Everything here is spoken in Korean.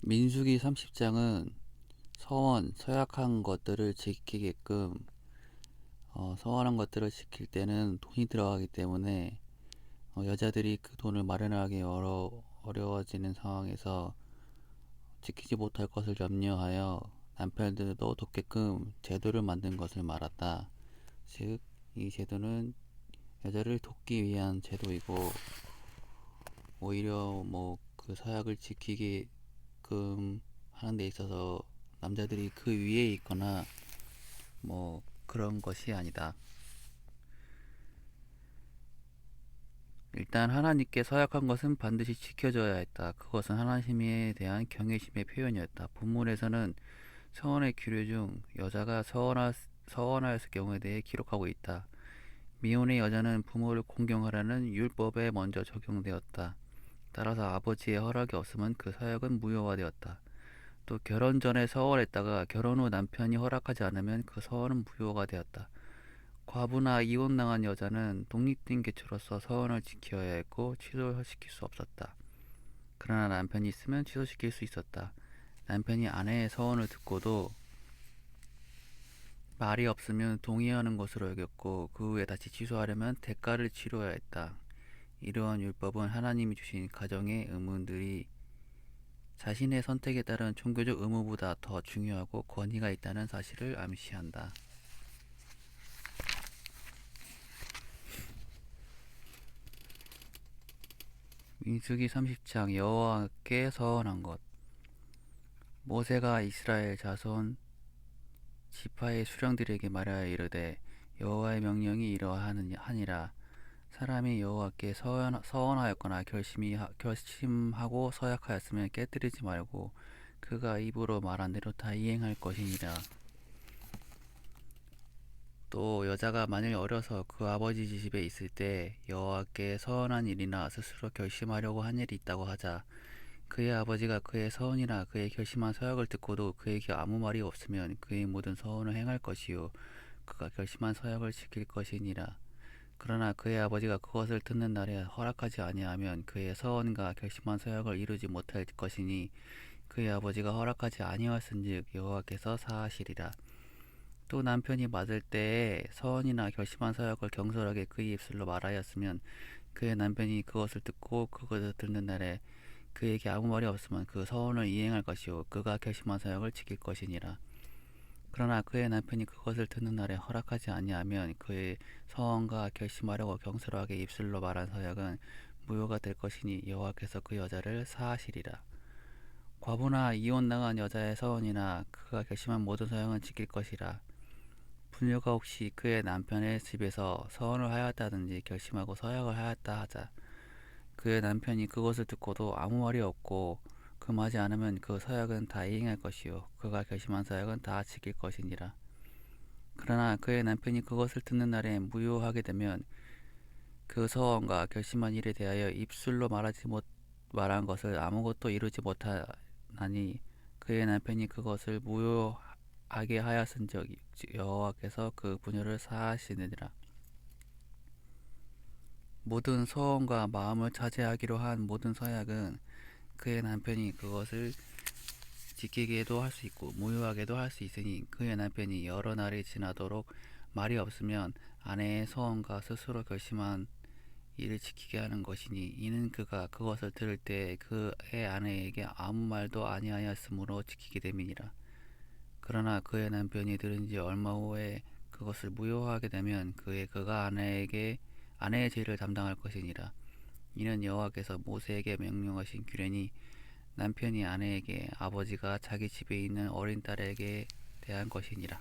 민수기 30장은 서약한 것들을 지키게끔 서원한 것들을 지킬 때는 돈이 들어가기 때문에 여자들이 그 돈을 마련하기 어려워지는 상황에서 지키지 못할 것을 염려하여 남편들도 돕게끔 제도를 만든 것을 말한다. 즉, 이 제도는 여자를 돕기 위한 제도이고 오히려 그 서약을 지키게끔 하는 데 있어서 남자들이 그 위에 있거나 그런 것이 아니다. 일단 하나님께 서약한 것은 반드시 지켜져야 했다. 그것은 하나님에 대한 경외심의 표현이었다. 본문에서는 서원의 규례 중 여자가 서원하였을 경우에 대해 기록하고 있다. 미혼의 여자는 부모를 공경하라는 율법에 먼저 적용되었다. 따라서 아버지의 허락이 없으면 그 서약은 무효화되었다. 또 결혼 전에 서원했다가 결혼 후 남편이 허락하지 않으면 그 서원은 무효가 되었다. 과부나 이혼당한 여자는 독립된 개체로서 서원을 지켜야 했고 취소시킬 수 없었다. 그러나 남편이 있으면 취소시킬 수 있었다. 남편이 아내의 서원을 듣고도 말이 없으면 동의하는 것으로 여겼고 그 후에 다시 취소하려면 대가를 치러야 했다. 이러한 율법은 하나님이 주신 가정의 의무들이 자신의 선택에 따른 종교적 의무보다 더 중요하고 권위가 있다는 사실을 암시한다. 민수기 30장 여호와께 서원한 것. 모세가 이스라엘 자손 지파의 수령들에게 말하여 이르되 여호와의 명령이 이러하니라. 사람이 여호와께 서원하였거나 결심하고 서약하였으면 깨뜨리지 말고 그가 입으로 말한 대로 다 이행할 것이니라. 또 여자가 만일 어려서 그 아버지 집에 있을 때 여호와께 서원한 일이나 스스로 결심하려고 한 일이 있다고 하자. 그의 아버지가 그의 서원이나 그의 결심한 서약을 듣고도 그에게 아무 말이 없으면 그의 모든 서원을 행할 것이요 그가 결심한 서약을 지킬 것이니라. 그러나 그의 아버지가 그것을 듣는 날에 허락하지 아니하면 그의 서원과 결심한 서약을 이루지 못할 것이니 그의 아버지가 허락하지 아니하였은즉 여호와께서 사하시리라. 또 남편이 맞을 때에 서원이나 결심한 서약을 경솔하게 그의 입술로 말하였으면 그의 남편이 그것을 듣고 그것을 듣는 날에 그에게 아무 말이 없으면 그 서원을 이행할 것이요 그가 결심한 서약을 지킬 것이니라. 그러나 그의 남편이 그것을 듣는 날에 허락하지 아니하면 그의 서원과 결심하려고 경솔하게 입술로 말한 서약은 무효가 될 것이니 여호와께서 그 여자를 사하시리라. 과부나 이혼당한 여자의 서원이나 그가 결심한 모든 서약은 지킬 것이라. 부녀가 혹시 그의 남편의 집에서 서원을 하였다든지 결심하고 서약을 하였다 하자. 그의 남편이 그것을 듣고도 아무 말이 없고 금하지 않으면 그 서약은 다 이행할 것이요 그가 결심한 서약은 다 지킬 것이니라. 그러나 그의 남편이 그것을 듣는 날에 무효하게 되면 그 서원과 결심한 일에 대하여 입술로 말한 것을 아무것도 이루지 못하나니 그의 남편이 그것을 무효하게 하였은즉 여호와께서 그 부녀를 사하시느니라. 모든 서원과 마음을 차지하기로 한 모든 서약은 그의 남편이 그것을 지키게도 할 수 있고 무효하게도 할 수 있으니 그의 남편이 여러 날이 지나도록 말이 없으면 아내의 서원과 스스로 결심한 일을 지키게 하는 것이니 이는 그가 그것을 들을 때 그의 아내에게 아무 말도 아니하였으므로 지키게 됨이니라. 그러나 그의 남편이 들은 지 얼마 후에 그것을 무효하게 되면 그가 아내의 죄를 담당할 것이니라. 이는 여호와께서 모세에게 명령하신 규례니 남편이 아내에게 아버지가 자기 집에 있는 어린 딸에게 대한 것이니라.